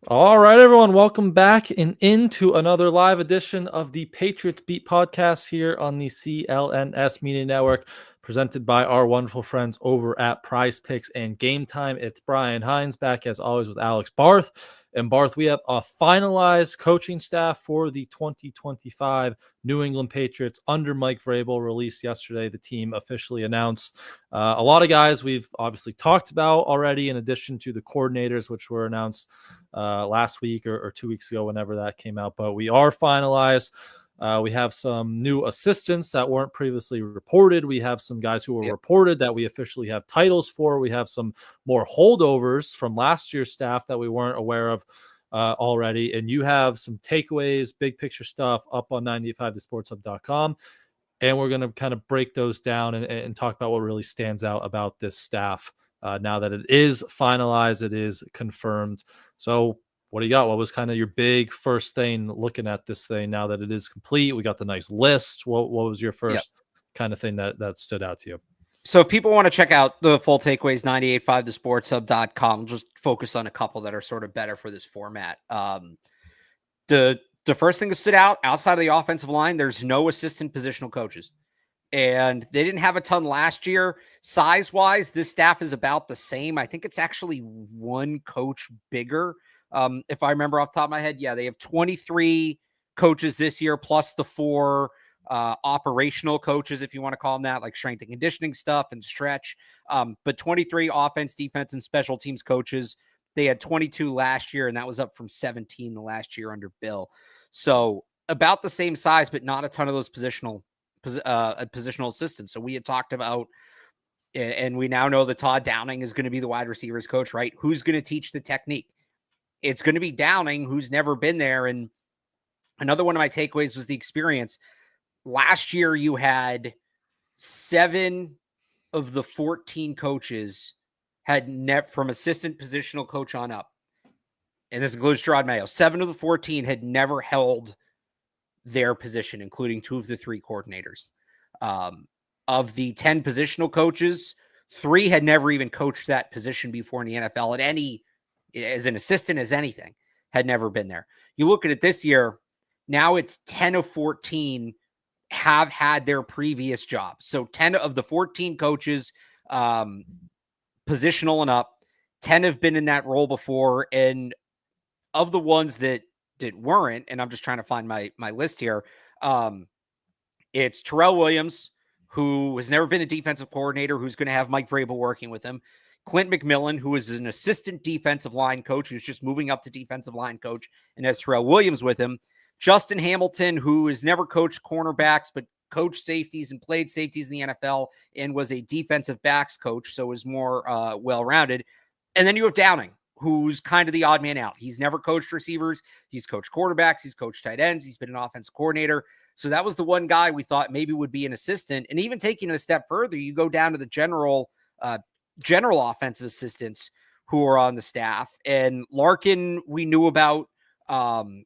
All right, everyone, welcome back and into another live edition of the Patriots Beat podcast here on the CLNS Media Network, presented by our wonderful friends over at Prize Picks and Game Time. It's Brian Hines back as always with Alex Barth. And Barth, we have a finalized coaching staff for the 2025 New England Patriots under Mike Vrabel released yesterday. The team officially announced a lot of guys we've obviously talked about already, in addition to the coordinators, which were announced last week or 2 weeks ago, whenever that came out. But we are finalized. We have some new assistants that weren't previously reported. We have some guys who were reported that we officially have titles for. We have some more holdovers from last year's staff that we weren't aware of already. And you have some takeaways, big picture stuff up on 985thesportshub.com. And we're going to kind of break those down and talk about what really stands out about this staff now that it is finalized, it is confirmed. So what do you got? What was kind of your big first thing looking at this thing now that it is complete? We got the nice list. What was your first kind of thing that stood out to you? So if people want to check out the full takeaways, 985thesportshub.com, just focus on a couple that are sort of better for this format. The first thing that stood out outside of the offensive line, there's no assistant positional coaches. And they didn't have a ton last year. Size-wise, this staff is about the same. I think it's actually one coach bigger. If I remember off the top of my head, they have 23 coaches this year, plus the 4 operational coaches, if you want to call them that, like strength and conditioning stuff and stretch. But 23 offense, defense, and special teams coaches. They had 22 last year, and that was up from 17 the last year under Bill. So about the same size, but not a ton of those positional assistants. So we had talked about, and we now know that Todd Downing is going to be the wide receivers coach, right? Who's going to teach the technique? It's going to be Downing, who's never been there. And another one of my takeaways was the experience. Last year, you had 7 of the 14 coaches had from assistant positional coach on up. And this includes Gerard Mayo. 7 of the 14 had never held their position, including 2 of the 3 coordinators. Of the 10 positional coaches, 3 had never even coached that position before in the NFL at any, as an assistant, as anything, had never been there. You look at it this year, now it's 10 of 14 have had their previous job. So 10 of the 14 coaches, positional and up, 10 have been in that role before. And of the ones that weren't, and I'm just trying to find my list here, it's Terrell Williams, who has never been a defensive coordinator, who's going to have Mike Vrabel working with him. Clint McMillan, who is an assistant defensive line coach, who's just moving up to defensive line coach, and has Terrell Williams with him. Justin Hamilton, who has never coached cornerbacks, but coached safeties and played safeties in the NFL and was a defensive backs coach, so is more well-rounded. And then you have Downing, who's kind of the odd man out. He's never coached receivers. He's coached quarterbacks. He's coached tight ends. He's been an offensive coordinator. So that was the one guy we thought maybe would be an assistant. And even taking it a step further, you go down to the general offensive assistants who are on the staff. And Larkin, we knew about, the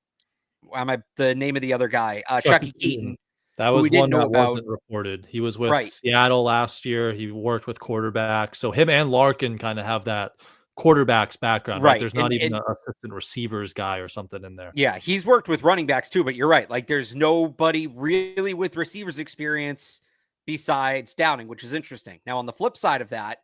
name of the other guy, Chucky Keaton. That was one that wasn't reported. He was with Seattle last year. He worked with quarterbacks. So him and Larkin kind of have that quarterback's background, right? There's not even an assistant receivers guy or something in there. Yeah, he's worked with running backs too, but you're right. Like there's nobody really with receivers experience besides Downing, which is interesting. Now on the flip side of that,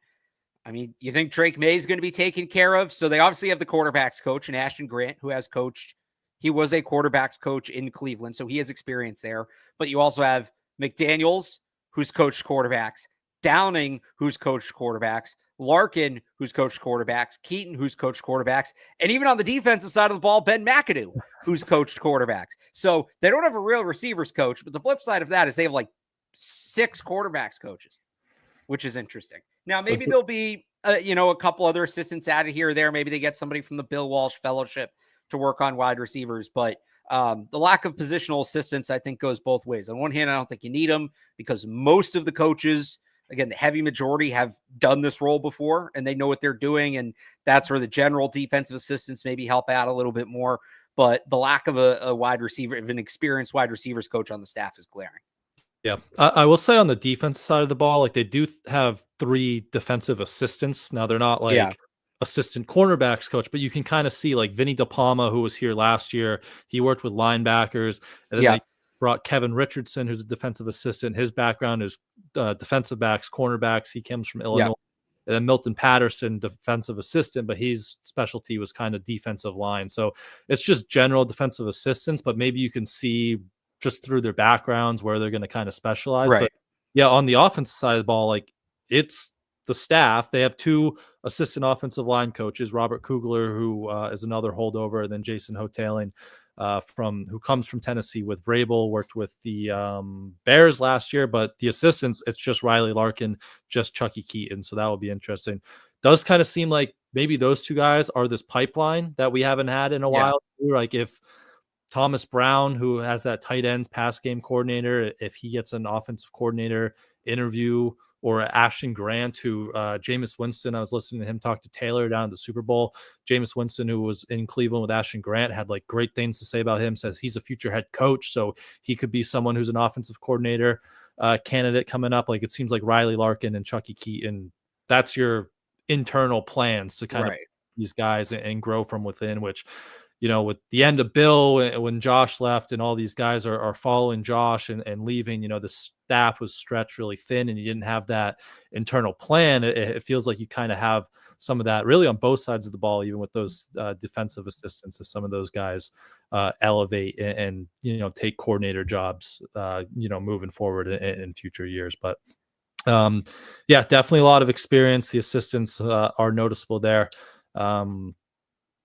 I mean, you think Drake May is going to be taken care of? So they obviously have the quarterbacks coach and Ashton Grant, who has coached. He was a quarterbacks coach in Cleveland, so he has experience there. But you also have McDaniels, who's coached quarterbacks, Downing, who's coached quarterbacks, Larkin, who's coached quarterbacks, Keaton, who's coached quarterbacks, and even on the defensive side of the ball, Ben McAdoo, who's coached quarterbacks. So they don't have a real receivers coach, but the flip side of that is they have like 6 quarterbacks coaches, which is interesting. Now, maybe there'll be, a couple other assistants added here or there. Maybe they get somebody from the Bill Walsh Fellowship to work on wide receivers, but the lack of positional assistance, I think, goes both ways. On one hand, I don't think you need them because most of the coaches, again, the heavy majority have done this role before and they know what they're doing. And that's where the general defensive assistants maybe help out a little bit more. But the lack of a wide receiver, of an experienced wide receivers coach on the staff is glaring. Yeah, I will say on the defense side of the ball, like they do have 3 defensive assistants. Now they're not like assistant cornerbacks coach, but you can kind of see like Vinny De Palma, who was here last year, he worked with linebackers, and then they brought Kevin Richardson, who's a defensive assistant. His background is defensive backs, cornerbacks. He comes from Illinois. And then Milton Patterson, defensive assistant, but his specialty was kind of defensive line. So it's just general defensive assistants, but maybe you can see just through their backgrounds where they're going to kind of specialize. Right. But yeah, on the offensive side of the ball, like it's the staff. They have 2 assistant offensive line coaches, Robert Kugler, who is another holdover, and then Jason Hotaling, who comes from Tennessee with Vrabel, worked with the Bears last year, but the assistants, it's just Riley Larkin, just Chucky Keaton. So that will be interesting. Does kind of seem like maybe those 2 guys are this pipeline that we haven't had in a while. Like if Thomas Brown, who has that tight ends pass game coordinator, if he gets an offensive coordinator interview, or Ashton Grant, who Jameis Winston, I was listening to him talk to Taylor down at the Super Bowl. Jameis Winston, who was in Cleveland with Ashton Grant, had like great things to say about him, says he's a future head coach. So he could be someone who's an offensive coordinator candidate coming up. Like it seems like Riley Larkin and Chucky Keaton, that's your internal plans to kind of these guys and grow from within, which, you know, with the end of Bill, when Josh left and all these guys are following Josh and leaving, you know, the staff was stretched really thin and you didn't have that internal plan. It feels like you kind of have some of that really on both sides of the ball, even with those defensive assistants, as some of those guys elevate and, you know, take coordinator jobs, you know, moving forward in future years. But yeah, definitely a lot of experience. The assistants are noticeable there.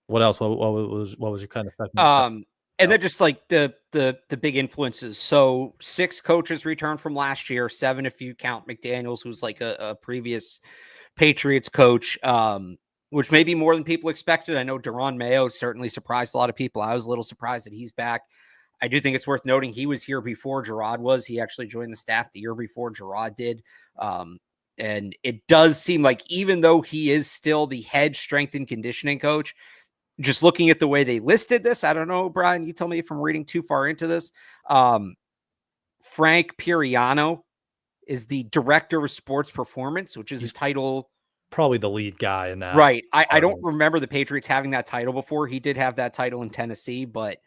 What else? What was your kind of second? And then just like the big influences. So 6 coaches returned from last year, 7 if you count McDaniels, who's like a previous Patriots coach, which may be more than people expected. I know Deron Mayo certainly surprised a lot of people. I was a little surprised that he's back. I do think it's worth noting he was here before Gerard was. He actually joined the staff the year before Gerard did. And it does seem like even though he is still the head strength and conditioning coach, just looking at the way they listed this, I don't know, Brian, you tell me if I'm reading too far into this. Frank Piriano is the director of sports performance, which is a title. Probably the lead guy in that. Right. I don't remember the Patriots having that title before. He did have that title in Tennessee, but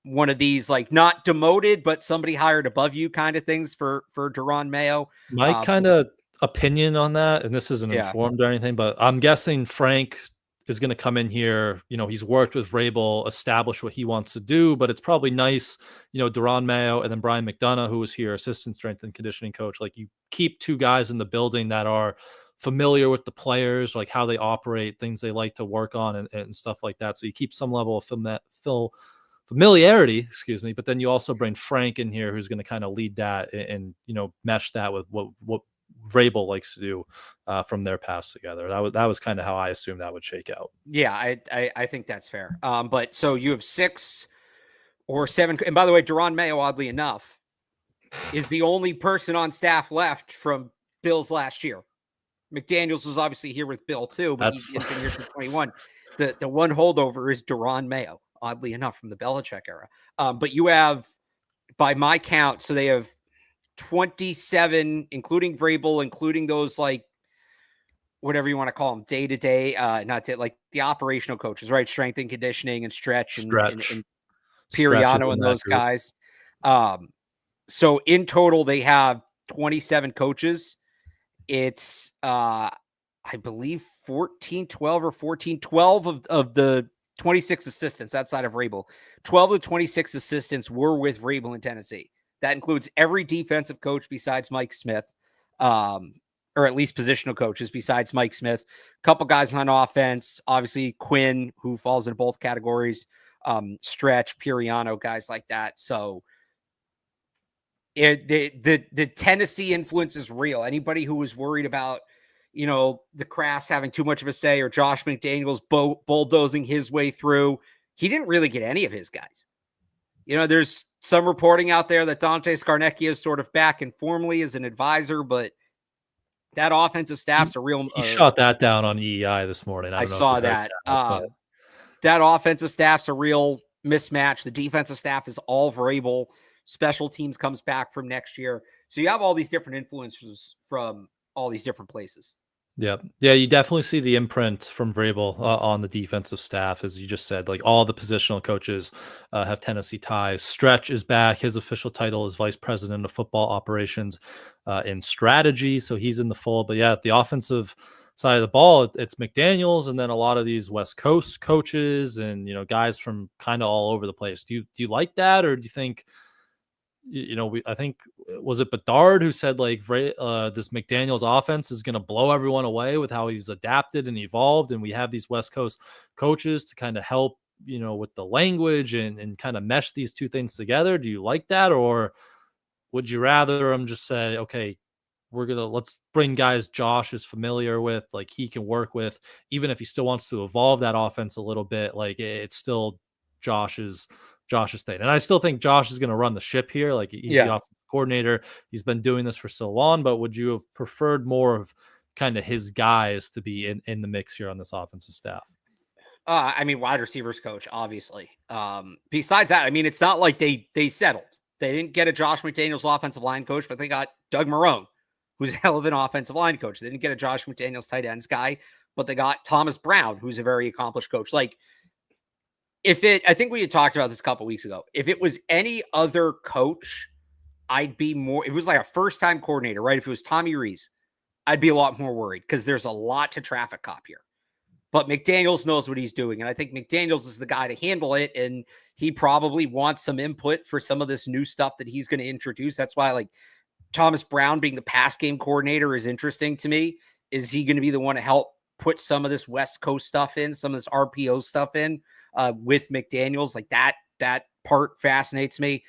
one of these, like not demoted, but somebody hired above you kind of things for Deron Mayo. My kind of opinion on that, and this isn't informed or anything, but I'm guessing Frank is going to come in here. You know, he's worked with Vrabel, establish what he wants to do, but it's probably nice, you know, Deron Mayo and then Brian McDonough, who was here, assistant strength and conditioning coach. Like you keep 2 guys in the building that are familiar with the players, like how they operate, things they like to work on and stuff like that. So you keep some level of familiarity, but then you also bring Frank in here, who's going to kind of lead that and, you know, mesh that with what Vrabel likes to do from their past together. That was kind of how I assumed that would shake out. Yeah, I think that's fair. But so you have 6 or 7, and by the way, Deron Mayo, oddly enough, is the only person on staff left from Bill's last year. McDaniels was obviously here with Bill too, but he's been here since 21. The one holdover is Deron Mayo, oddly enough, from the Belichick era. But you have, by my count, so they have 27, including Vrabel, including those like whatever you want to call them, day to day, like the operational coaches, right? Strength and conditioning and stretch. And Piriano and those guys. So in total, they have 27 coaches. It's I believe 12 of the 26 assistants outside of Vrabel. 12 of the 26 assistants were with Vrabel in Tennessee. That includes every defensive coach besides Mike Smith, or at least positional coaches besides Mike Smith. A couple guys on offense, obviously Quinn, who falls in both categories, Stretch, Piriano, guys like that. So the Tennessee influence is real. Anybody who was worried about, you know, the Crafts having too much of a say or Josh McDaniels bulldozing his way through, he didn't really get any of his guys. You know, there's some reporting out there that Dante Scarnecchia is sort of back informally as an advisor, but that offensive staff's a real... He shot that down on EEI this morning. I saw that. That offensive staff's a real mismatch. The defensive staff is all Vrabel. Special teams comes back from next year. So you have all these different influences from all these different places. Yeah. Yeah. You definitely see the imprint from Vrabel on the defensive staff, as you just said. Like all the positional coaches have Tennessee ties. Stretch is back. His official title is Vice President of Football Operations and Strategy. So he's in the fold. But yeah, the offensive side of the ball, it's McDaniels and then a lot of these West Coast coaches and, guys from kind of all over the place. Do you like that? Or do you think, I think was it Bedard who said like this McDaniel's offense is going to blow everyone away with how he's adapted and evolved, and we have these West Coast coaches to kind of help, with the language and kind of mesh these two things together. Do you like that, or would you rather him just say, okay, let's bring guys Josh is familiar with, like he can work with, even if he still wants to evolve that offense a little bit, like it's still Josh's Josh's thing. And I still think Josh is going to run the ship here. Like he's the offensive coordinator. He's been doing this for so long, but would you have preferred more of kind of his guys to be in the mix here on this offensive staff? I mean, wide receivers coach, obviously. Besides that, I mean, it's not like they settled. They didn't get a Josh McDaniels offensive line coach, but they got Doug Marrone, who's a hell of an offensive line coach. They didn't get a Josh McDaniels tight ends guy, but they got Thomas Brown, who's a very accomplished coach. Like, I think we had talked about this a couple weeks ago. If it was any other coach, I'd be more, if it was like a first-time coordinator, right? If it was Tommy Rees, I'd be a lot more worried because there's a lot to traffic cop here. But McDaniels knows what he's doing. And I think McDaniels is the guy to handle it. And he probably wants some input for some of this new stuff that he's going to introduce. That's why, like, Thomas Brown being the pass game coordinator is interesting to me. Is he going to be the one to help put some of this West Coast stuff in, some of this RPO stuff in with McDaniels? Like that part fascinates me.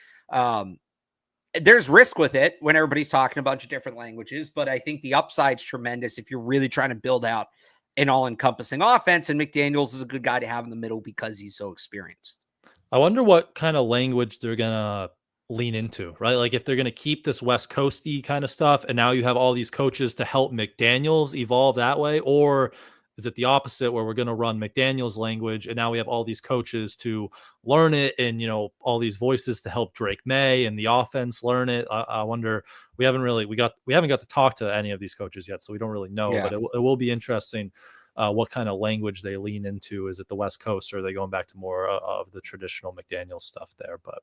There's risk with it when everybody's talking a bunch of different languages, but I think the upside's tremendous if you're really trying to build out an all-encompassing offense, and McDaniels is a good guy to have in the middle because he's so experienced. I wonder what kind of language they're going to lean into, right? Like if they're going to keep this West Coasty kind of stuff, and now you have all these coaches to help McDaniels evolve that way, or is it the opposite where we're going to run McDaniels language and now we have all these coaches to learn it and, all these voices to help Drake May and the offense learn it? I wonder, we haven't got to talk to any of these coaches yet, so we don't really know, but it will be interesting what kind of language they lean into. Is it the West Coast, or are they going back to more of the traditional McDaniels stuff there? But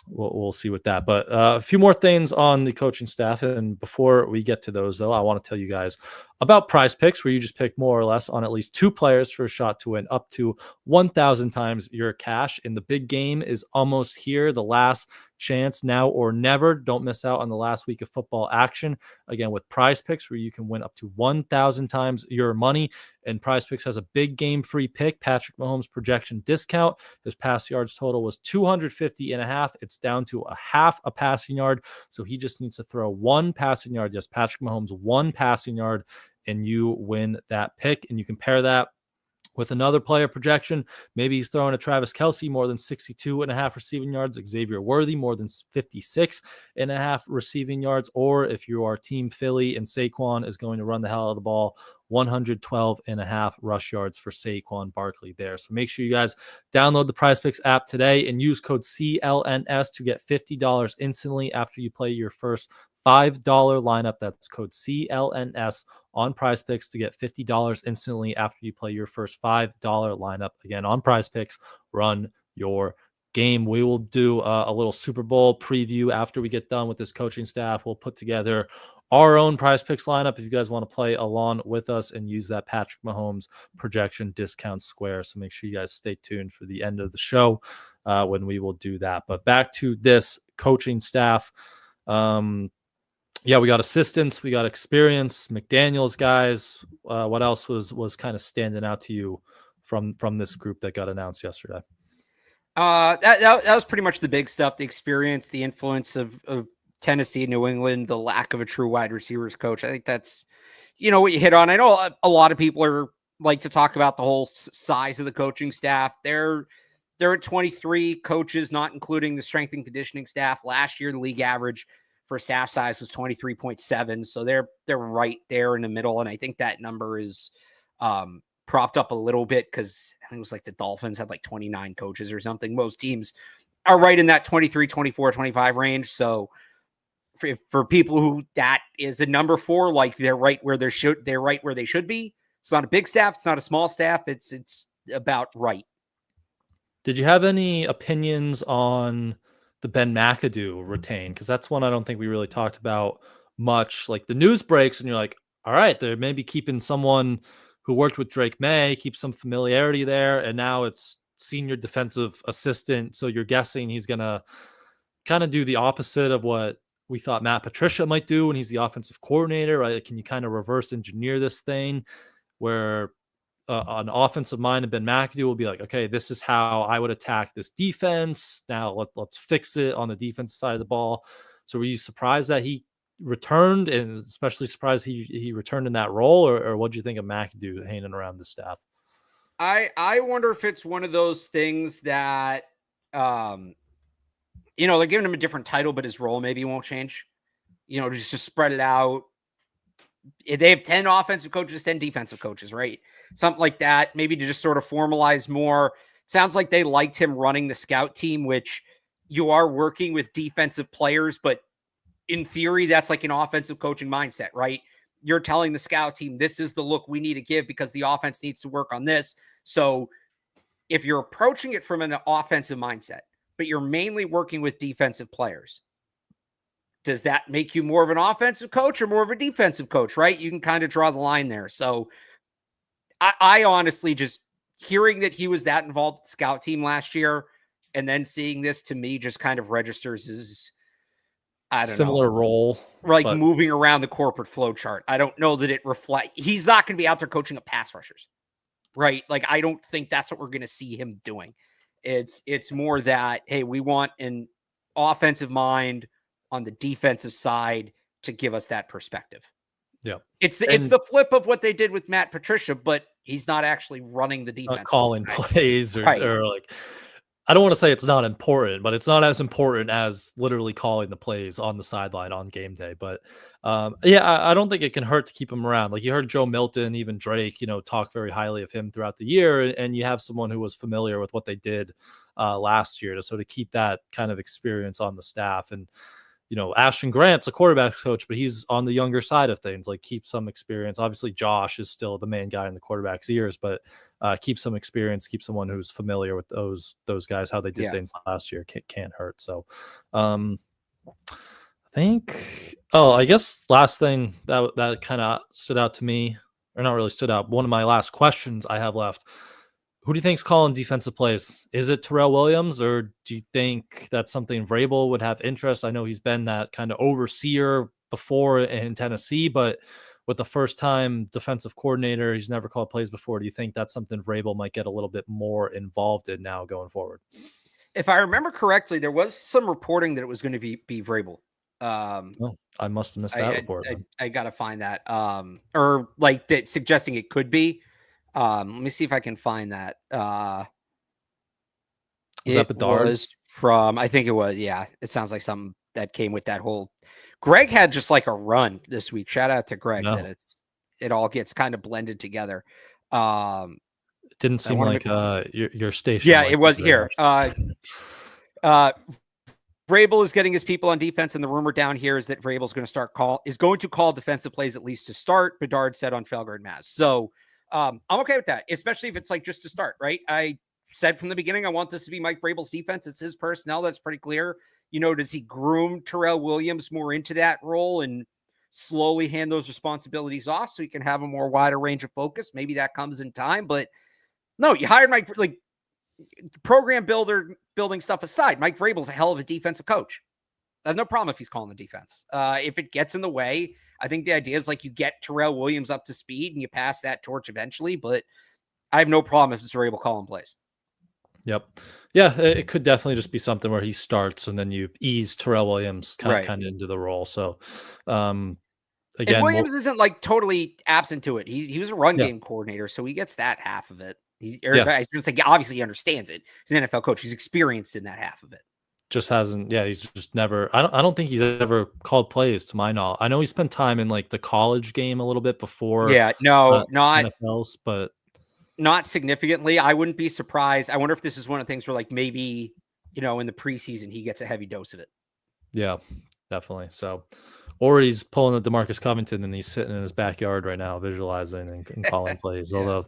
we'll see with that. But a few more things on the coaching staff. And before we get to those, though, I want to tell you guys about Prize Picks, where you just pick more or less on at least two players for a shot to win up to 1,000 times your cash. And the big game is almost here. The last chance, now or never. Don't miss out on the last week of football action. Again, with Prize Picks, where you can win up to 1,000 times your money. And Prize Picks has a big game free pick, Patrick Mahomes projection discount. His pass yards total was 250.5. It's down to a half a passing yard. So he just needs to throw one passing yard. Yes, Patrick Mahomes, one passing yard, and you win that pick. And you can pair that with another player projection. Maybe he's throwing a Travis Kelce more than 62.5 receiving yards, Xavier Worthy more than 56.5 receiving yards, or if you are Team Philly and Saquon is going to run the hell out of the ball, 112.5 rush yards for Saquon Barkley there. So make sure you guys download the Prize Picks app today and use code CLNS to get $50 instantly after you play your first $5 lineup. That's code CLNS on Prize Picks to get $50 instantly after you play your first $5 lineup. Again, on Prize Picks, run your game. We will do a little Super Bowl preview after we get done with this coaching staff. We'll put together our own Prize Picks lineup if you guys want to play along with us and use that Patrick Mahomes projection discount square. So make sure you guys stay tuned for the end of the show when we will do that. But back to this coaching staff. Yeah, we got assistants, we got experience, McDaniels guys. What else was kind of standing out to you from this group that got announced yesterday? That was pretty much the big stuff: the experience, the influence of Tennessee, New England, the lack of a true wide receivers coach. I think that's what you hit on. I know a lot of people like to talk about the whole size of the coaching staff. They're at 23 coaches, not including the strength and conditioning staff. Last year, the league average for staff size was 23.7. So they're right there in the middle. And I think that number is propped up a little bit because I think it was like the Dolphins had like 29 coaches or something. Most teams are right in that 23, 24, 25 range. So for people who that is a number 4, like they're right where they should be. It's not a big staff. It's not a small staff. It's about right. Did you have any opinions on the Ben McAdoo retain? Because that's one I don't think we really talked about much. Like the news breaks, and you're like, all right, they're maybe keeping someone who worked with Drake May, keep some familiarity there, and now it's senior defensive assistant. So you're guessing he's gonna kind of do the opposite of what we thought Matt Patricia might do when he's the offensive coordinator, right? Can you kind of reverse engineer this thing where an offensive mind of Ben McAdoo will be like, okay, this is how I would attack this defense. Now let's fix it on the defensive side of the ball. So were you surprised that he returned, and especially surprised he returned in that role, or what do you think of McAdoo hanging around the staff? I wonder if it's one of those things that, they're giving him a different title, but his role maybe won't change, just to spread it out. They have 10 offensive coaches, 10 defensive coaches, right? Something like that, maybe to just sort of formalize more. Sounds like they liked him running the scout team, which you are working with defensive players, but in theory, that's like an offensive coaching mindset, right? You're telling the scout team, this is the look we need to give because the offense needs to work on this. So if you're approaching it from an offensive mindset, but you're mainly working with defensive players, does that make you more of an offensive coach or more of a defensive coach, right? You can kind of draw the line there. So I honestly, just hearing that he was that involved with the scout team last year and then seeing this, to me, just kind of registers as, I don't Similar know, role, like but moving around the corporate flow chart. I don't know that it he's not going to be out there coaching up pass rushers, right? Like, I don't think that's what we're going to see him doing. It's more that, hey, we want an offensive mind on the defensive side to give us that perspective. yeah, it's the flip of what they did with Matt Patricia, but he's not actually running the defense, calling plays or like, I don't want to say it's not important, but it's not as important as literally calling the plays on the sideline on game day. But I don't think it can hurt to keep him around. Like you heard Joe Milton, even Drake, talk very highly of him throughout the year. And you have someone who was familiar with what they did last year to sort of keep that kind of experience on the staff. And, Ashton Grant's a quarterback coach, but he's on the younger side of things, like keep some experience. Obviously, Josh is still the main guy in the quarterback's ears, but keep some experience, keep someone who's familiar with those guys, how they did things last year can't hurt. So I guess last thing that kind of stood out to me, or not really stood out, one of my last questions I have left. Who do you think's calling defensive plays? Is it Terrell Williams, or do you think that's something Vrabel would have interest? I know he's been that kind of overseer before in Tennessee, but with the first-time defensive coordinator, he's never called plays before. Do you think that's something Vrabel might get a little bit more involved in now going forward? If I remember correctly, there was some reporting that it was going to be Vrabel. I must have missed that report. I got to find that. Or like that suggesting it could be. Let me see if I can find that. Was that Bedard? Was from, I think it was, yeah. It sounds like something that came with that whole. Greg had just like a run this week. Shout out to Greg that it all gets kind of blended together. It didn't seem like your station. Yeah, it was here. Vrabel is getting his people on defense, and the rumor down here is that Vrabel's going to call defensive plays at least to start. Bedard said on Felger and Maz. So I'm okay with that, especially if it's like just to start, right? I said from the beginning, I want this to be Mike Vrabel's defense. It's his personnel. That's pretty clear. Does he groom Terrell Williams more into that role and slowly hand those responsibilities off so he can have a more wider range of focus? Maybe that comes in time, but no, you hired Mike, like program building stuff aside. Mike Vrabel's a hell of a defensive coach. I have no problem if he's calling the defense. If it gets in the way, I think the idea is like you get Terrell Williams up to speed and you pass that torch eventually, but I have no problem if it's Vrabel calling plays. Yep. Yeah, it could definitely just be something where he starts and then you ease Terrell Williams kind of into the role. So again, and Williams isn't like totally absent to it. He was a run game coordinator, so he gets that half of it. I was going to say, obviously he understands it. He's an NFL coach. He's experienced in that half of it. Just hasn't. Yeah, he's just never. I don't think he's ever called plays to my knowledge. I know he spent time in like the college game a little bit before. Yeah, no, not NFLs, but not significantly. I wouldn't be surprised. I wonder if this is one of the things where like maybe in the preseason he gets a heavy dose of it. Yeah, definitely. So, or he's pulling the DeMarcus Covington and he's sitting in his backyard right now, visualizing and calling plays. Yeah. Although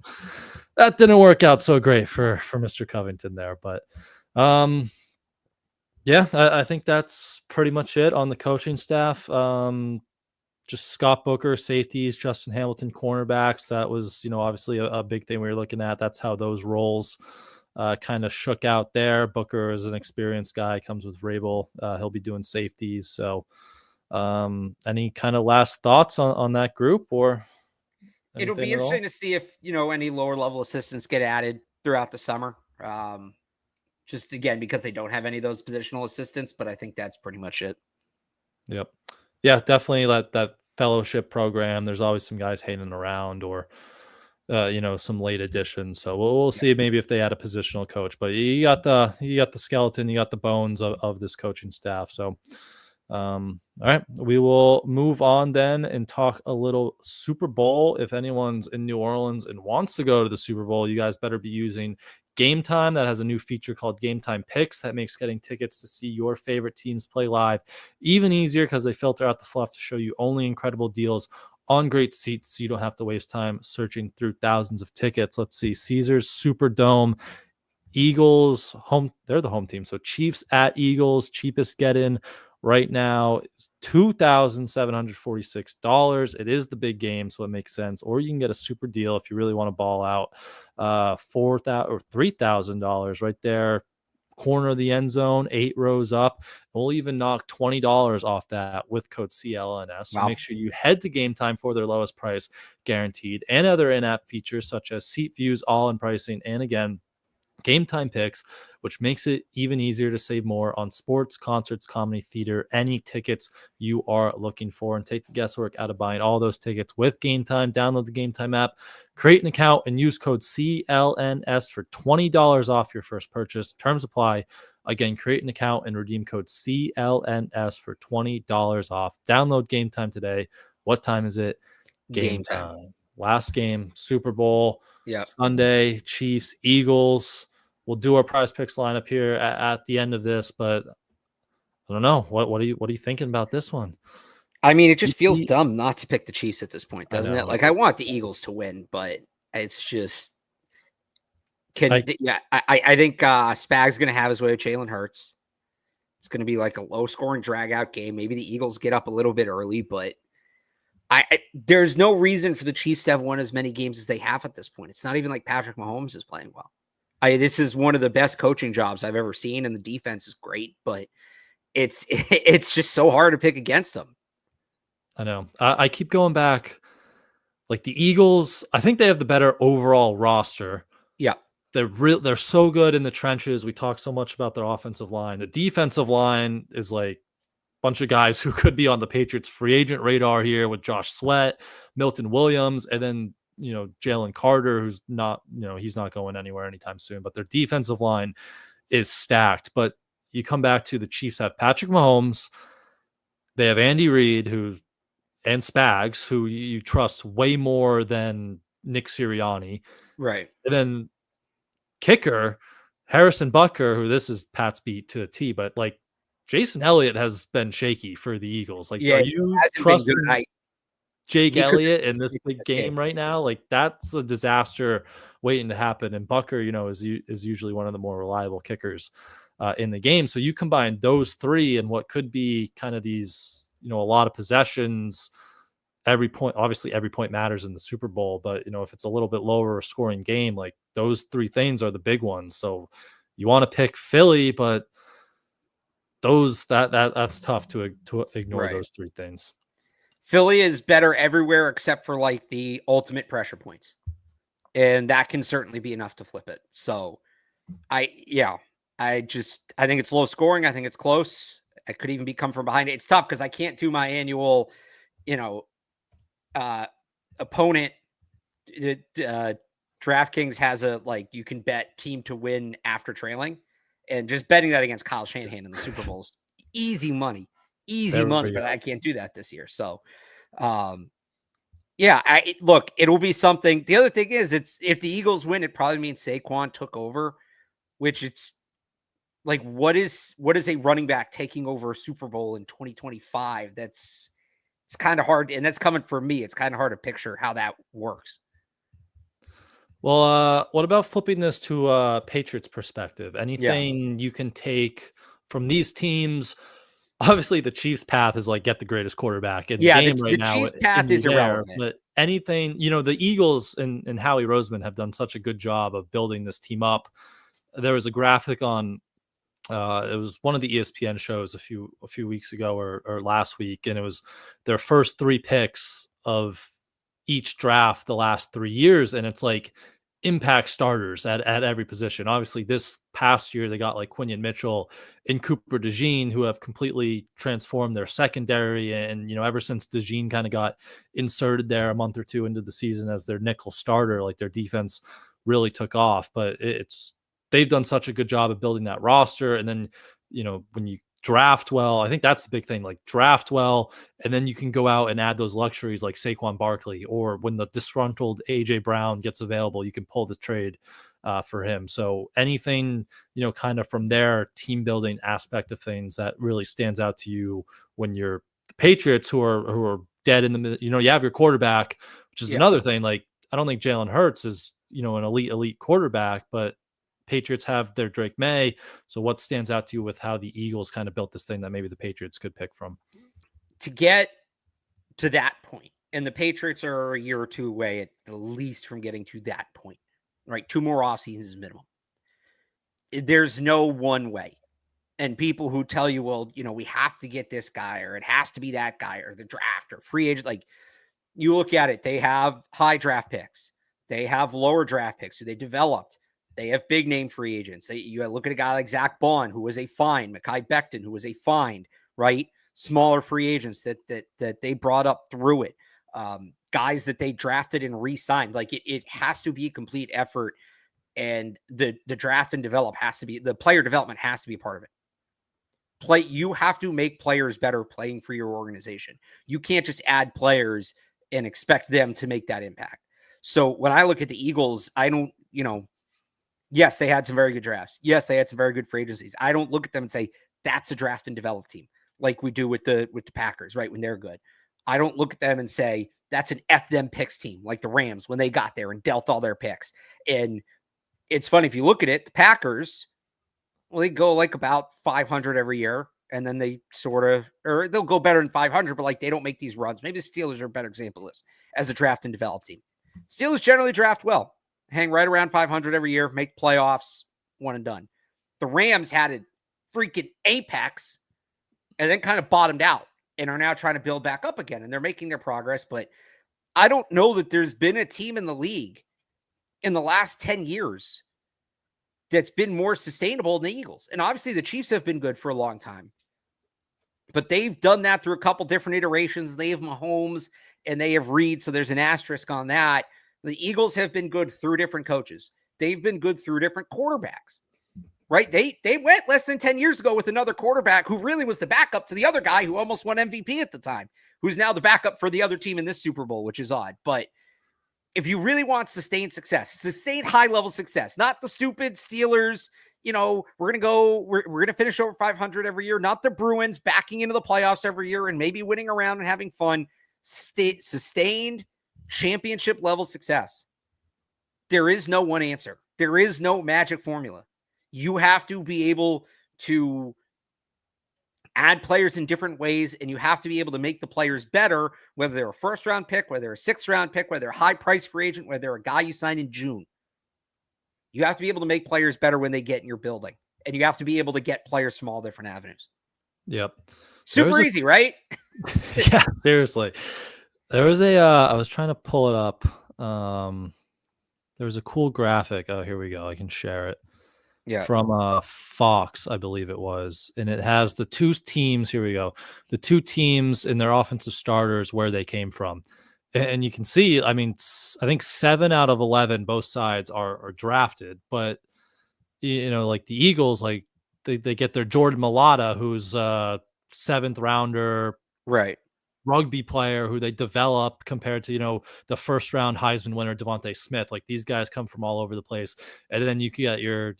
that didn't work out so great for Mr. Covington there, but yeah, I think that's pretty much it on the coaching staff. Just Scott Booker, safeties, Justin Hamilton, cornerbacks. That was, obviously a big thing we were looking at. That's how those roles kind of shook out there. Booker is an experienced guy, comes with Vrabel. He'll be doing safeties. So any kind of last thoughts on that group or It'll be interesting to see if, any lower level assistants get added throughout the summer. Just again, because they don't have any of those positional assistants, but I think that's pretty much it. Yep. Yeah, definitely that fellowship program. There's always some guys hanging around or, some late additions. So we'll see maybe if they add a positional coach, but you got the skeleton, you got the bones of this coaching staff. So, all right, we will move on then and talk a little Super Bowl. If anyone's in New Orleans and wants to go to the Super Bowl, you guys better be using Game Time. That has a new feature called Game Time Picks that makes getting tickets to see your favorite teams play live even easier because they filter out the fluff to show you only incredible deals on great seats, so you don't have to waste time searching through thousands of tickets. Let's see, Caesars Superdome, Eagles home. They're the home team. So Chiefs at Eagles, cheapest get in right now is $2,746. It is the big game, so it makes sense. Or you can get a super deal if you really want to ball out, $4,000 or $3,000 right there, corner of the end zone, 8 rows up. We'll even knock $20 off that with code CLNS. So make sure you head to Game Time for their lowest price guaranteed and other in-app features such as seat views, all-in pricing, and again, Game Time Picks, which makes it even easier to save more on sports, concerts, comedy, theater, any tickets you are looking for, and take the guesswork out of buying all those tickets with Game Time. Download the Game Time app, create an account, and use code CLNS for $20 off your first purchase. Terms apply. Again, create an account and redeem code CLNS for $20 off. Download Game Time today. What time is it? Game time. Last game, Super Bowl. Yeah. Sunday, Chiefs, Eagles. We'll do our prize picks lineup here at the end of this, but I don't know. What are you thinking about this one? I mean, it just feels dumb not to pick the Chiefs at this point, doesn't it? Like, I want the Eagles to win, but it's just I think Spag's going to have his way with Jalen Hurts. It's going to be like a low-scoring drag-out game. Maybe the Eagles get up a little bit early, but there's no reason for the Chiefs to have won as many games as they have at this point. It's not even like Patrick Mahomes is playing well. This is one of the best coaching jobs I've ever seen, and the defense is great, but it's just so hard to pick against them. I know. I keep going back. Like the Eagles, I think they have the better overall roster. Yeah. They're so good in the trenches. We talk so much about their offensive line. The defensive line is like bunch of guys who could be on the Patriots free agent radar here with Josh Sweat, Milton Williams, and then, Jalen Carter, who's not, he's not going anywhere anytime soon, but their defensive line is stacked. But you come back to the Chiefs have Patrick Mahomes. They have Andy Reid and Spags, who you trust way more than Nick Sirianni. Right. And then kicker, Harrison Butker, who this is Pat's beat to a T, but like, Jason Elliott has been shaky for the Eagles. Like, are you trusting Jake Elliott in this big game right now? Like, that's a disaster waiting to happen. And Butker, is usually one of the more reliable kickers in the game. So you combine those three and what could be kind of these, a lot of possessions. Every point matters in the Super Bowl, but if it's a little bit lower scoring game, like those three things are the big ones. So you want to pick Philly, but that's tough to ignore those three things. Philly is better everywhere except for like the ultimate pressure points, and that can certainly be enough to flip it. So I think it's low scoring. I think it's close. I could even be come from behind it. It's tough because I can't do my annual, opponent. DraftKings has you can bet team to win after trailing. And just betting that against Kyle Shanahan in the Super Bowl is easy money, but I can't do that this year. So, it'll be something. The other thing is, if the Eagles win, it probably means Saquon took over, which it's Like, what is a running back taking over a Super Bowl in 2025? It's kind of hard, and that's coming from me. It's kind of hard to picture how that works. Well, what about flipping this to a Patriots perspective? Anything you can take from these teams? Obviously, the Chiefs' path is like get the greatest quarterback in the game right the now. Chiefs' path is irrelevant. But anything, the Eagles and Howie Roseman have done such a good job of building this team up. There was a graphic on it was one of the ESPN shows a few weeks ago or last week, and it was their first 3 picks of each draft the last 3 years, and it's like impact starters at every position. Obviously, this past year they got like Quinion Mitchell and Cooper DeJean, who have completely transformed their secondary. And ever since DeJean kind of got inserted there a month or two into the season as their nickel starter, like their defense really took off. But they've done such a good job of building that roster. And then when you draft well, I think that's the big thing, like draft well, and then you can go out and add those luxuries like Saquon Barkley, or when the disgruntled AJ Brown gets available, you can pull the trade for him. So anything, kind of from their team building aspect of things that really stands out to you when you're the Patriots, who are dead in the middle. You have your quarterback, which is another thing. Like, I don't think Jalen Hurts is, an elite quarterback, but Patriots have their Drake May. So what stands out to you with how the Eagles kind of built this thing that maybe the Patriots could pick from? To get to that point, and the Patriots are a year or two away at the least from getting to that point, right? 2 more off seasons minimum. There's no one way. And people who tell you, well, we have to get this guy, or it has to be that guy, or the draft, or free agent, like, you look at it, they have high draft picks. They have lower draft picks who they developed. They have big name free agents. You look at a guy like Zach Bond, who was a find, Mekhi Becton, who was a find, right? Smaller free agents that they brought up through it. Guys that they drafted and re-signed. Like, it has to be a complete effort. And the draft and the player development has to be a part of it. You have to make players better playing for your organization. You can't just add players and expect them to make that impact. So when I look at the Eagles, I don't, yes, they had some very good drafts. Yes, they had some very good free agencies. I don't look at them and say that's a draft and develop team like we do with the Packers, right? When they're good. I don't look at them and say that's an F them picks team like the Rams when they got there and dealt all their picks. And it's funny, if you look at it, the Packers, well, they go like about 500 every year, and then they or they'll go better than 500, but like they don't make these runs. Maybe the Steelers are a better example of this as a draft and develop team. Steelers generally draft well, hang right around 500 every year, make playoffs, one and done. The Rams had a freaking apex and then kind of bottomed out and are now trying to build back up again, and they're making their progress. But I don't know that there's been a team in the league in the last 10 years that's been more sustainable than the Eagles. And obviously the Chiefs have been good for a long time, but they've done that through a couple different iterations. They have Mahomes and they have Reed, so there's an asterisk on that. The Eagles have been good through different coaches. They've been good through different quarterbacks, right? They went less than 10 years ago with another quarterback who really was the backup to the other guy who almost won MVP at the time, who's now the backup for the other team in this Super Bowl, which is odd. But if you really want sustained success, sustained high-level success, not the stupid Steelers, we're going to finish over 500 every year, not the Bruins backing into the playoffs every year and maybe winning around and having fun, sustained championship-level success. There is no one answer. There is no magic formula. You have to be able to add players in different ways, and you have to be able to make the players better, whether they're a first-round pick, whether they're a sixth-round pick, whether they're a high-price free agent, whether they're a guy you sign in June. You have to be able to make players better when they get in your building, and you have to be able to get players from all different avenues. Yep. Super easy, right? Yeah, seriously. There was I was trying to pull it up. There was a cool graphic. Oh, here we go. I can share it. Yeah. From Fox, I believe it was. And it has the 2 teams. Here we go. The 2 teams and their offensive starters, where they came from. And you can see, I mean, I think 7 out of 11, both sides are drafted. But, like the Eagles, like they get their Jordan Mailata, who's a 7th rounder. Right. Rugby player who they develop compared to, the first round Heisman winner, Devontae Smith. Like, these guys come from all over the place. And then you get your,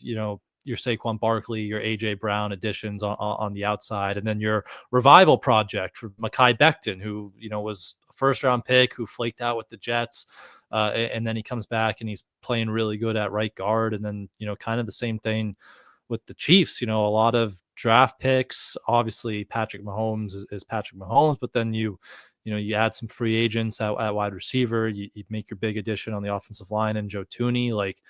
your Saquon Barkley, your AJ Brown additions on the outside, and then your revival project for Mekhi Becton, who was a first round pick who flaked out with the Jets, and then he comes back and he's playing really good at right guard, and then kind of the same thing with the Chiefs. A lot of draft picks. Obviously, Patrick Mahomes is Patrick Mahomes, but then you add some free agents at wide receiver. You make your big addition on the offensive line and Joe Thuney. Like,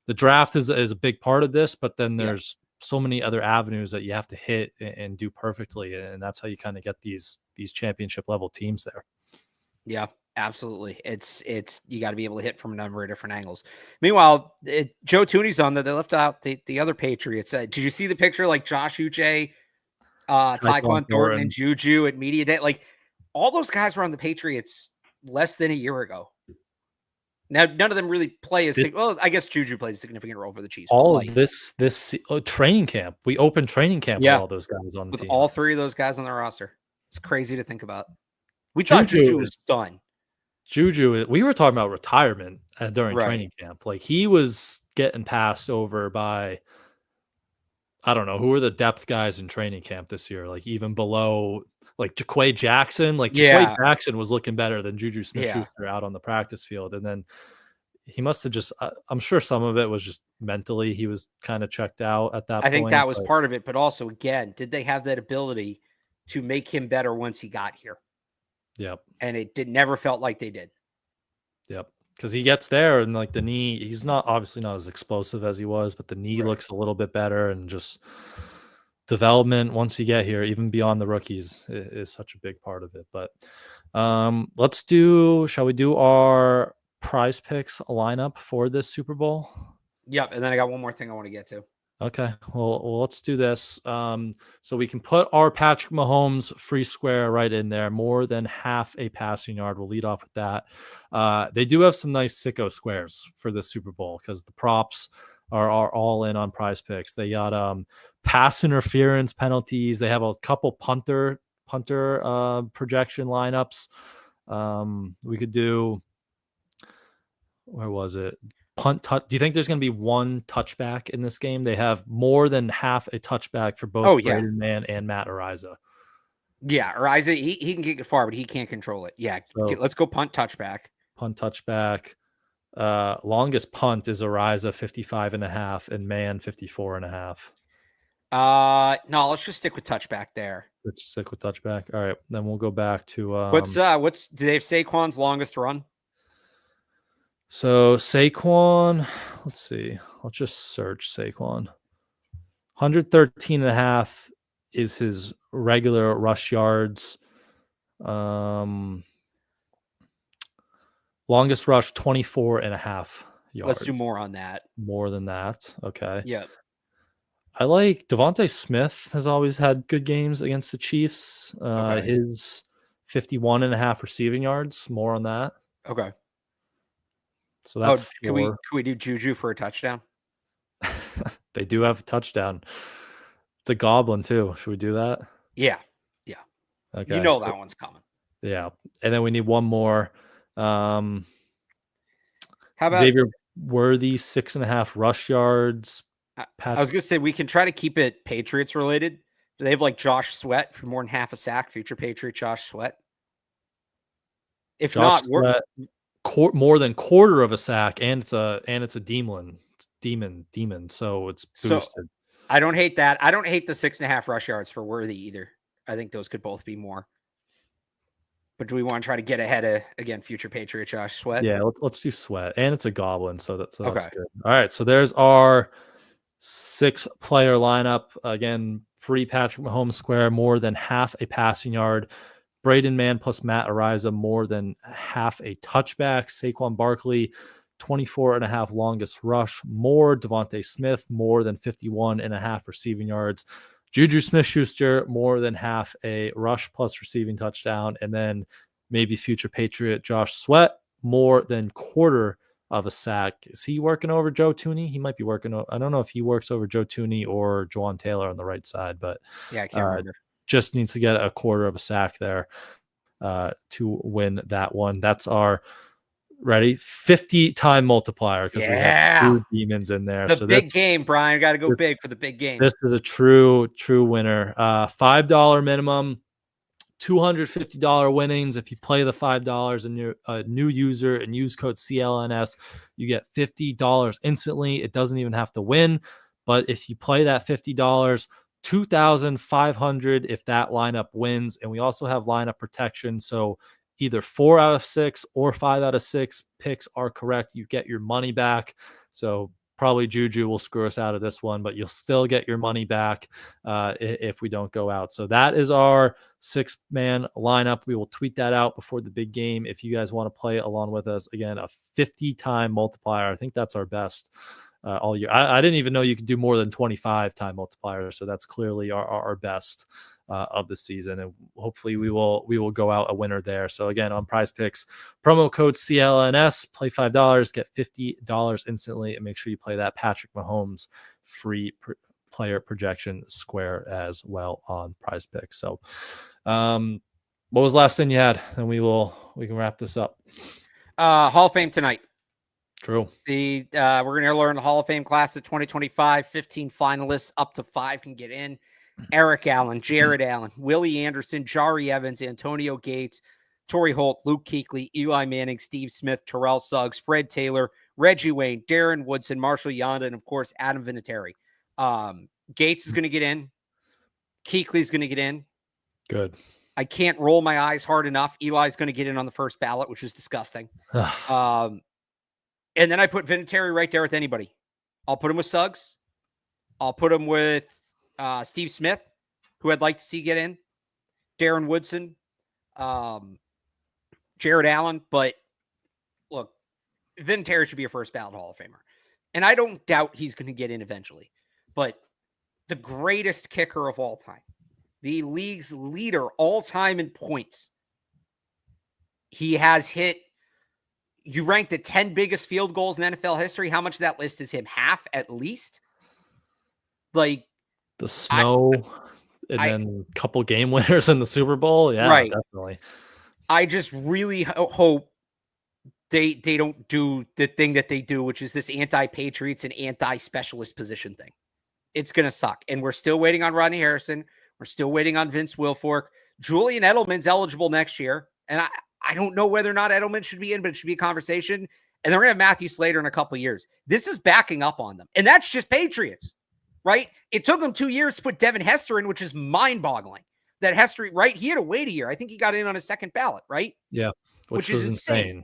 the draft is a big part of this, but then there's so many other avenues that you have to hit and do perfectly, and that's how you kind of get these championship level teams there. Yeah, absolutely. It's you got to be able to hit from a number of different angles. Meanwhile, Joe Thuney's on that. They left out the other Patriots. Did you see the picture, like Josh Uche, Tyquan Thornton, and Juju at Media Day? Like, all those guys were on the Patriots less than a year ago. Now, none of them really play well, I guess Juju played a significant role for the Chiefs. All of this training camp. We opened training camp with all those guys on the team. All three of those guys on the roster. It's crazy to think about. We thought Juju was done. We were talking about retirement during training camp. Like, he was getting passed over by, I don't know, who were the depth guys in training camp this year? Like, even below, like Jaquay Jackson. Like, Jaquay Jackson was looking better than Juju Smith-Schuster out on the practice field. And then he must have just, I'm sure some of it was just mentally, he was kind of checked out at that point. I think that was part of it. But also, again, did they have that ability to make him better once he got here? Yep. And it never felt like they did. Yep. Because he gets there and, like, the knee, he's obviously not as explosive as he was, but the knee looks a little bit better, and just development once you get here, even beyond the rookies, is such a big part of it. But shall we do our Prize Picks lineup for this Super Bowl? Yep. And then I got one more thing I want to get to. Okay, well, let's do this. So we can put our Patrick Mahomes free square right in there, more than half a passing yard. We'll lead off with that. They do have some nice sicko squares for the Super Bowl, because the props are all in on Prize Picks. They got pass interference penalties. They have a couple punter projection lineups. We could do, where was it? Punt touch. Do you think there's going to be one touchback in this game? They have more than half a touchback for both Braden Mann and Matt Ariza. Yeah, Ariza, he can get it far, but he can't control it. Yeah, so let's go punt touchback. Punt touchback. Longest punt is Ariza 55.5 and Mann 54.5. No, let's just stick with touchback there. Let's stick with touchback. All right, then we'll go back to what's do they have Saquon's longest run? So Saquon, let's see. Let's just search Saquon. 113.5 is his regular rush yards. Longest rush, 24.5 yards. Let's do more on that. More than that. Okay. Yeah. I like Devontae Smith has always had good games against the Chiefs. His 51.5 receiving yards, more on that. Okay. So that's can we do Juju for a touchdown? They do have a touchdown. It's a goblin too. Should we do that? Yeah. Yeah. Okay. That one's coming. Yeah. And then we need one more. How about Xavier Worthy, 6.5 rush yards. I was gonna say we can try to keep it Patriots related. Do they have like Josh Sweat for more than half a sack? Future Patriot Josh Sweat. If Josh not, Sweat, more than quarter of a sack, and it's a demon. So it's boosted. So I don't hate that. I don't hate the 6.5 rush yards for Worthy either. I think those could both be more. But do we want to try to get ahead of, again, future Patriot Josh Sweat? Yeah, let's do Sweat, and it's a goblin, so that's okay. Good. All right, so there's our 6-player lineup. Again, free Patrick Mahomes square, more than half a passing yard. Braden Mann plus Matt Ariza, more than half a touchback. Saquon Barkley, 24.5 longest rush. More Devontae Smith, more than 51.5 receiving yards. Juju Smith-Schuster, more than half a rush plus receiving touchdown. And then maybe future Patriot Josh Sweat, more than quarter of a sack. Is he working over Joe Thuney? He might be working. I don't know if he works over Joe Thuney or Juwan Taylor on the right side, but yeah, I can't remember. Just needs to get a quarter of a sack there to win that one. That's our Ready? 50-time multiplier because we have 2 demons in there. The big game, Brian. Got to go big for the big game. This is a true winner. $5 minimum, $250 winnings. If you play the $5 and you're a new user and use code CLNS, you get $50 instantly. It doesn't even have to win. But if you play that $50, $2,500 if that lineup wins. And we also have lineup protection. So either 4 out of 6 or 5 out of 6 picks are correct, you get your money back. So probably Juju will screw us out of this one, but you'll still get your money back if we don't go out. So that is our 6-man lineup. We will tweet that out before the big game if you guys want to play along with us. Again, a 50-time multiplier. I think that's our best all year. I didn't even know you could do more than 25-time multipliers. So that's clearly our best of the season, and hopefully we will go out a winner there. So again, on Prize Picks, promo code CLNS, play $5, get $50 instantly, and make sure you play that Patrick Mahomes free player projection square as well on Prize Picks. So what was the last thing you had? And we can wrap this up. Hall of Fame tonight. True. We're going to learn the Hall of Fame class of 2025. 15 finalists, up to 5 can get in. Eric Allen, Jared Allen, Willie Anderson, Jari Evans, Antonio Gates, Torrey Holt, Luke Kuechly, Eli Manning, Steve Smith, Terrell Suggs, Fred Taylor, Reggie Wayne, Darren Woodson, Marshall Yonda, and of course, Adam Vinatieri. Gates is going to get in. Kuechly's going to get in. Good. I can't roll my eyes hard enough. Eli's going to get in on the first ballot, which is disgusting. And then I put Vinatieri right there with anybody. I'll put him with Suggs. I'll put him with Steve Smith, who I'd like to see get in, Darren Woodson, Jared Allen. But look, Vinatieri should be a first ballot Hall of Famer. And I don't doubt he's going to get in eventually. But the greatest kicker of all time, the league's leader all time in points, he has hit, you rank the 10 biggest field goals in NFL history. How much of that list is him? Half at least? Like, the snow and then a couple game winners in the Super Bowl. Yeah, right. Definitely. I just really hope they don't do the thing that they do, which is this anti-Patriots and anti-specialist position thing. It's going to suck. And we're still waiting on Rodney Harrison. We're still waiting on Vince Wilfork. Julian Edelman's eligible next year. And I don't know whether or not Edelman should be in, but it should be a conversation. And then we're going to have Matthew Slater in a couple of years. This is backing up on them. And that's just Patriots. Right? It took him 2 years to put Devin Hester in, which is mind-boggling. That Hester, right? He had to wait a year. I think he got in on his second ballot, right? Yeah. Which is insane.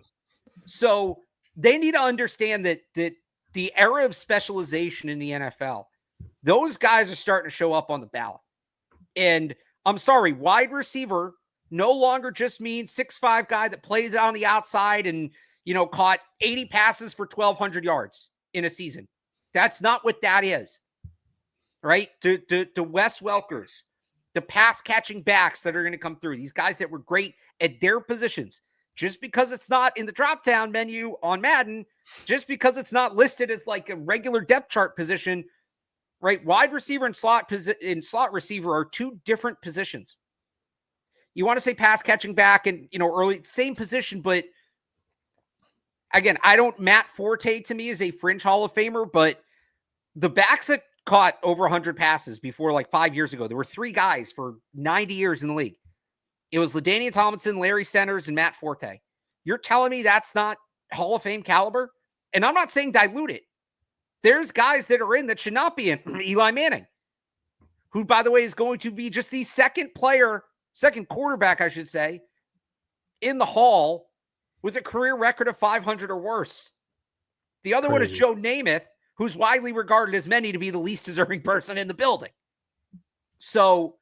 So they need to understand that the era of specialization in the NFL, those guys are starting to show up on the ballot. And I'm sorry, wide receiver no longer just means 6'5" guy that plays on the outside and, caught 80 passes for 1,200 yards in a season. That's not what that is. Right? The Wes Welkers, the pass catching backs that are going to come through, these guys that were great at their positions. Just because it's not in the drop down menu on Madden, just because it's not listed as like a regular depth chart position, right? Wide receiver and slot receiver are 2 different positions. You want to say pass catching back and, early, same position, but again, Matt Forte to me is a fringe Hall of Famer, but the backs that caught over 100 passes before like 5 years ago, there were 3 guys for 90 years in the league. It was LaDainian Tomlinson, Larry Centers, and Matt Forte. You're telling me that's not Hall of Fame caliber? And I'm not saying dilute it. There's guys that are in that should not be in. Eli Manning, who, by the way, is going to be just the second quarterback, I should say, in the Hall with a career record of 500 or worse. The other one is Joe Namath, who's widely regarded as many to be the least deserving person in the building. So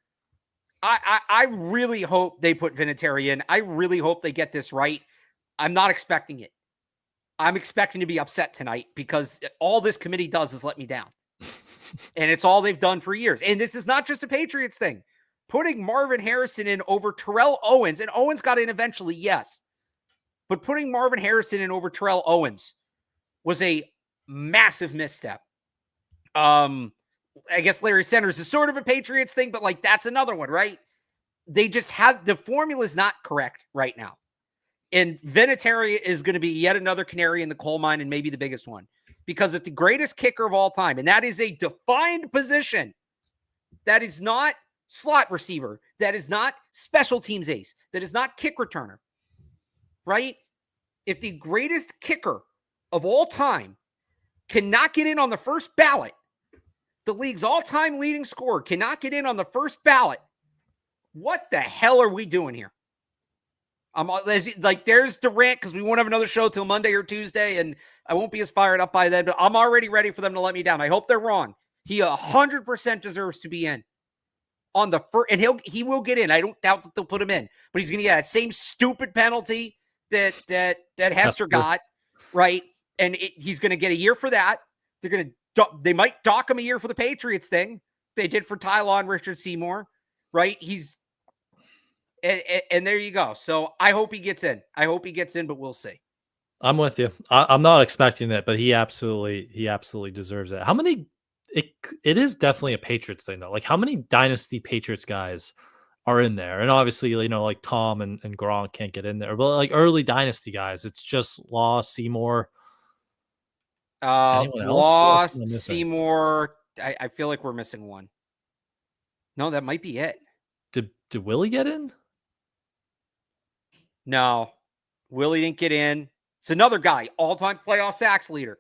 I really hope they put Vinatieri in. I really hope they get this right. I'm not expecting it. I'm expecting to be upset tonight because all this committee does is let me down. And it's all they've done for years. And this is not just a Patriots thing. Putting Marvin Harrison in over Terrell Owens, and Owens got in eventually, yes. But putting Marvin Harrison in over Terrell Owens was a massive misstep. I guess Larry Centers is sort of a Patriots thing, but like that's another one, right? They just have the formula is not correct right now. And Vinatieri is going to be yet another canary in the coal mine, and maybe the biggest one, because it's the greatest kicker of all time. And that is a defined position. That is not slot receiver. That is not special teams ace. That is not kick returner, right? If the greatest kicker of all time cannot get in on the first ballot, the league's all-time leading scorer cannot get in on the first ballot, what the hell are we doing here? I'm like, there's the rant, because we won't have another show till Monday or Tuesday, and I won't be as fired up by then, but I'm already ready for them to let me down. I hope they're wrong. He 100% deserves to be in on the first, and he will get in. I don't doubt that they'll put him in, but he's going to get that same stupid penalty that Hester got, right? And he's going to get a year for that. They might dock him a year for the Patriots thing. They did for Tylon Richard Seymour, right? And there you go. So I hope he gets in. But we'll see. I'm with you. I'm not expecting it, but he absolutely deserves it. How many? It is definitely a Patriots thing though. Like, how many Dynasty Patriots guys are in there? And obviously, like Tom and Gronk can't get in there, but like early Dynasty guys, it's just Law, Seymour. Anyone else? Law, Seymour. I feel like we're missing one. No, that might be it. Did Willie get in? No, Willie didn't get in. It's another guy, all-time playoff sacks leader.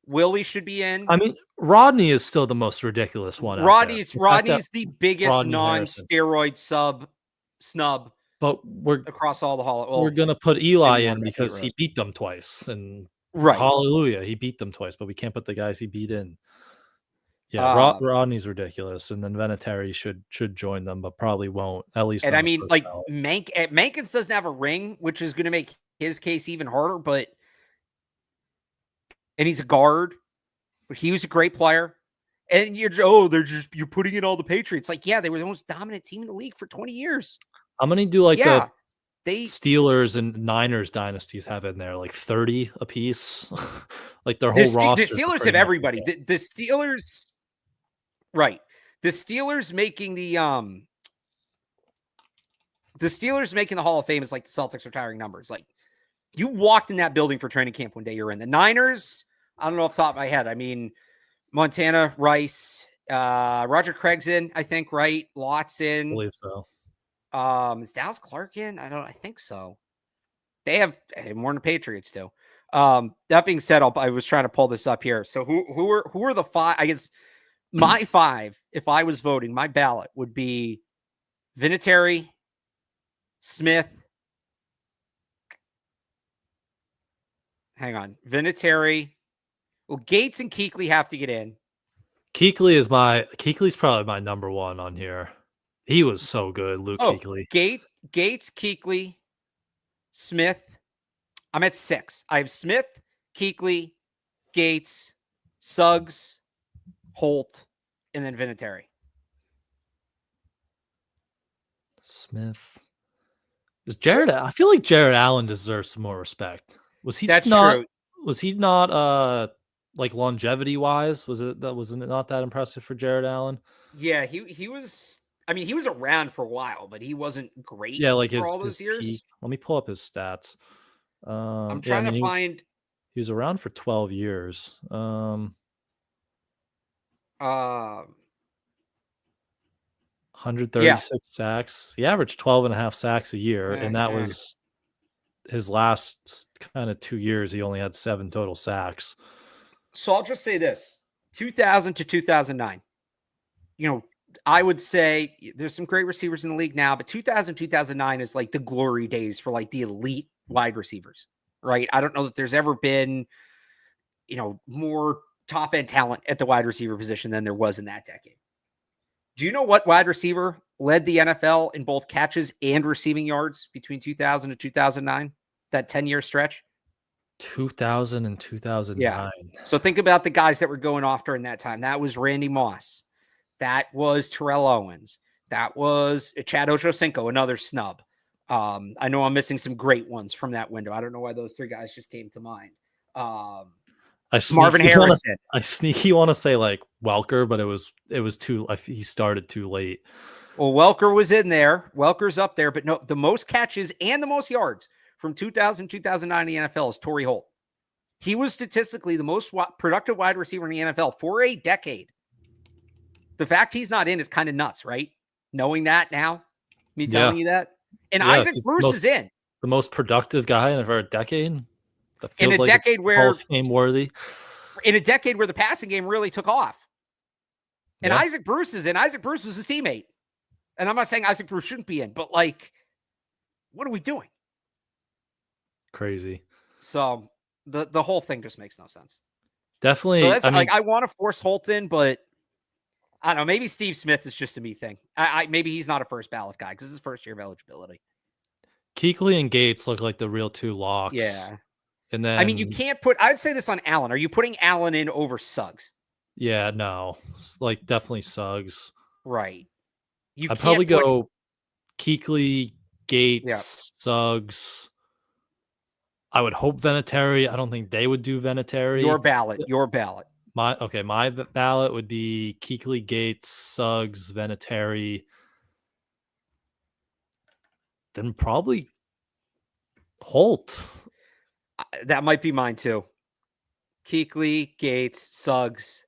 Willie should be in. I mean, Rodney is still the most ridiculous one. Rodney's the biggest non-steroid snub. But we're across all the hall. We're gonna put Eli in because he beat them twice, and hallelujah, he beat them twice. But we can't put the guys he beat in. Yeah, Rodney's ridiculous, and then Vinatieri should join them, but probably won't. At least, and I mean, like Mankins doesn't have a ring, which is going to make his case even harder. And he's a guard, but he was a great player. And you're putting in all the Patriots. Like, yeah, they were the most dominant team in the league for 20 years. How many do the Steelers and Niners dynasties have in there? Like 30 apiece. Like their whole roster. The Steelers have everybody. The Steelers. Right. The Steelers making the Hall of Fame is like the Celtics retiring numbers. Like, you walked in that building for training camp one day you're in. The Niners, I don't know off the top of my head. I mean, Montana, Rice, Roger Craig's in, I think, right? Lott's in. I believe so. Is Dallas Clark in? I think so. They have more than the Patriots do. That being said, I was trying to pull this up here. So who are the five? I guess my five, if I was voting, my ballot would be Vinatieri, Smith. Hang on. Vinatieri. Well, Gates and Kuechly have to get in. Kuechly's probably my number one on here. He was so good, Luke Kuechly. Gates, Kuechly, Smith. I'm at 6. I have Smith, Kuechly, Gates, Suggs, Holt, and then Vinatieri. Smith. I feel like Jared Allen deserves some more respect. That's true. Was he not like longevity wise? Wasn't it not that impressive for Jared Allen? Yeah, he was. I mean, he was around for a while, but he wasn't great. Yeah, like for all those years. Peak. Let me pull up his stats. I'm trying to find. He was around for 12 years. 136 sacks. He averaged 12.5 sacks a year, and that was his last kind of 2 years. He only had 7 total sacks. So I'll just say this: 2000 to 2009. I would say there's some great receivers in the league now, but 2000, 2009 is like the glory days for like the elite wide receivers, right? I don't know that there's ever been, more top end talent at the wide receiver position than there was in that decade. Do you know what wide receiver led the NFL in both catches and receiving yards between 2000 and 2009? That 10-year stretch? 2000 and 2009. Yeah. So think about the guys that were going off during that time. That was Randy Moss. That was Terrell Owens. That was Chad Ochocinco, another snub. I know I'm missing some great ones from that window. I don't know why those 3 guys just came to mind. Marvin Harrison. I sneaky want to say like Welker, but it was he started too late. Well, Welker was in there. Welker's up there, but no, the most catches and the most yards from 2000 2009 in the NFL is Torrey Holt. He was statistically the most productive wide receiver in the NFL for a decade. The fact he's not in is kind of nuts, right? Knowing that now, me telling you that. And Isaac Bruce is in. The most productive guy in over a decade. That feels in a like decade where Hall of Fame worthy. In a decade where the passing game really took off. And Isaac Bruce is in. Isaac Bruce was his teammate. And I'm not saying Isaac Bruce shouldn't be in, but like, what are we doing? Crazy. So the whole thing just makes no sense. Definitely. So that's I want to force Holt in, but I don't know. Maybe Steve Smith is just a me thing. Maybe he's not a first ballot guy because it's his first year of eligibility. Kuechly and Gates look like the real two locks. Yeah. And then I mean, you can't put. I would say this on Allen. Are you putting Allen in over Suggs? Yeah, no. Like definitely Suggs. Right. I'd probably go Kuechly, Gates, Suggs. I would hope Vinatieri. I don't think they would do Vinatieri. Your ballot. My ballot would be Kuechly, Gates, Suggs, Vinatieri. Then probably Holt. That might be mine too. Kuechly, Gates, Suggs.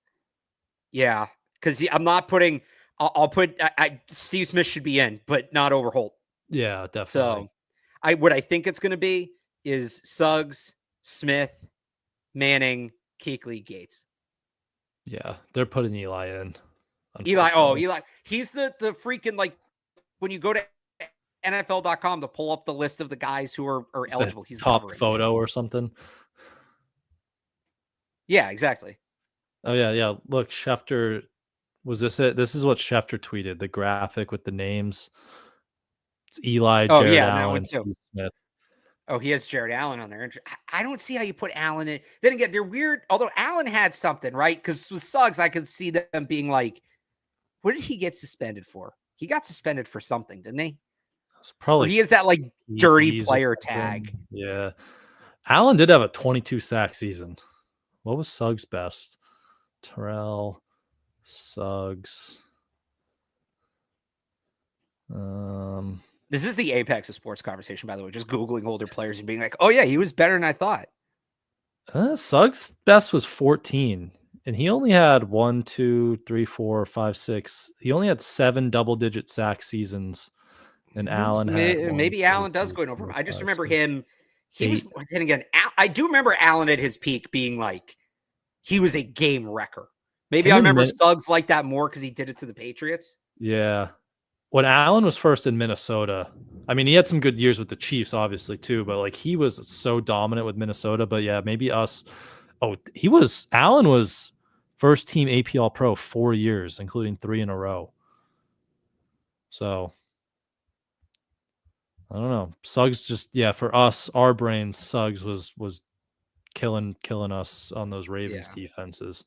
Yeah, because I'm not putting. I'll put. Steve Smith should be in, but not over Holt. Yeah, definitely. So, what I think it's going to be is Suggs, Smith, Manning, Kuechly, Gates. Yeah, they're putting Eli in. Eli. He's the freaking, like, when you go to NFL.com to pull up the list of the guys who are eligible. He's top photo or something. Yeah, exactly. Oh, yeah. Look, Schefter, was this it? This is what Schefter tweeted, the graphic with the names. It's Eli, Jared Allen, Steve Smith. Oh, he has Jared Allen on there. I don't see how you put Allen in. Then again, they're weird. Although Allen had something, right? Because with Suggs, I could see them being like, what did he get suspended for? He got suspended for something, didn't he? It's probably he has that like dirty player tag. Yeah. Allen did have a 22 sack season. What was Suggs' best? Terrell, Suggs. This is the apex of sports conversation, by the way. Just Googling older players and being like, oh, yeah, he was better than I thought. Suggs' best was 14. And he only had 1, 2, 3, 4, 5, 6. He only had 7 double-digit sack seasons. And Allen had maybe Allen does go over him. I just remember him. He was, and again, I do remember Allen at his peak being like, he was a game wrecker. Maybe I remember Suggs like that more because he did it to the Patriots. Yeah. When Allen was first in Minnesota, I mean, he had some good years with the Chiefs, obviously, too, but like he was so dominant with Minnesota. But yeah, maybe us. Oh, Allen was first team AP All Pro 4 years, including 3 in a row. So I don't know. Suggs just, for us, our brains, Suggs was killing us on those Ravens defenses.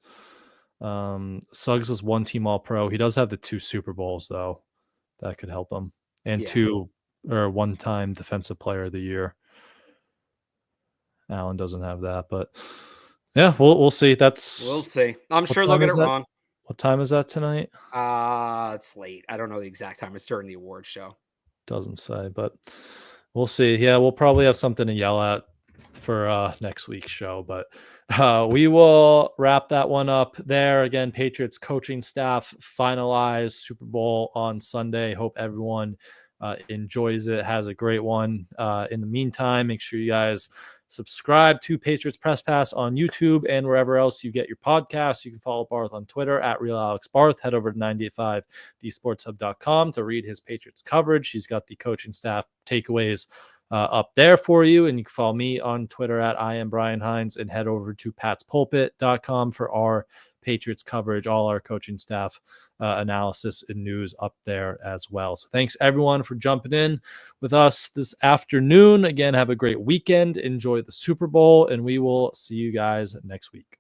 Suggs was 1 team All Pro. He does have the 2 Super Bowls, though. That could help him. And 1-time Defensive Player of the Year. Allen doesn't have that, but yeah, we'll see. We'll see. I'm sure they'll get it wrong. What time is that tonight? It's late. I don't know the exact time. It's during the awards show. Doesn't say, but we'll see. Yeah, we'll probably have something to yell at for next week's show, but we will wrap that one up there. Again, Patriots coaching staff finalized Super Bowl on Sunday. Hope everyone enjoys it, has a great one. In the meantime, make sure you guys subscribe to Patriots Press Pass on YouTube and wherever else you get your podcasts. You can follow Barth on Twitter at RealAlexBarth. Head over to 985thesportshub.com to read his Patriots coverage. He's got the coaching staff takeaways up there for you. And you can follow me on Twitter at I am Brian Hines and head over to patspulpit.com for our Patriots coverage, all our coaching staff analysis and news up there as well. So thanks everyone for jumping in with us this afternoon. Again, have a great weekend. Enjoy the Super Bowl, and we will see you guys next week.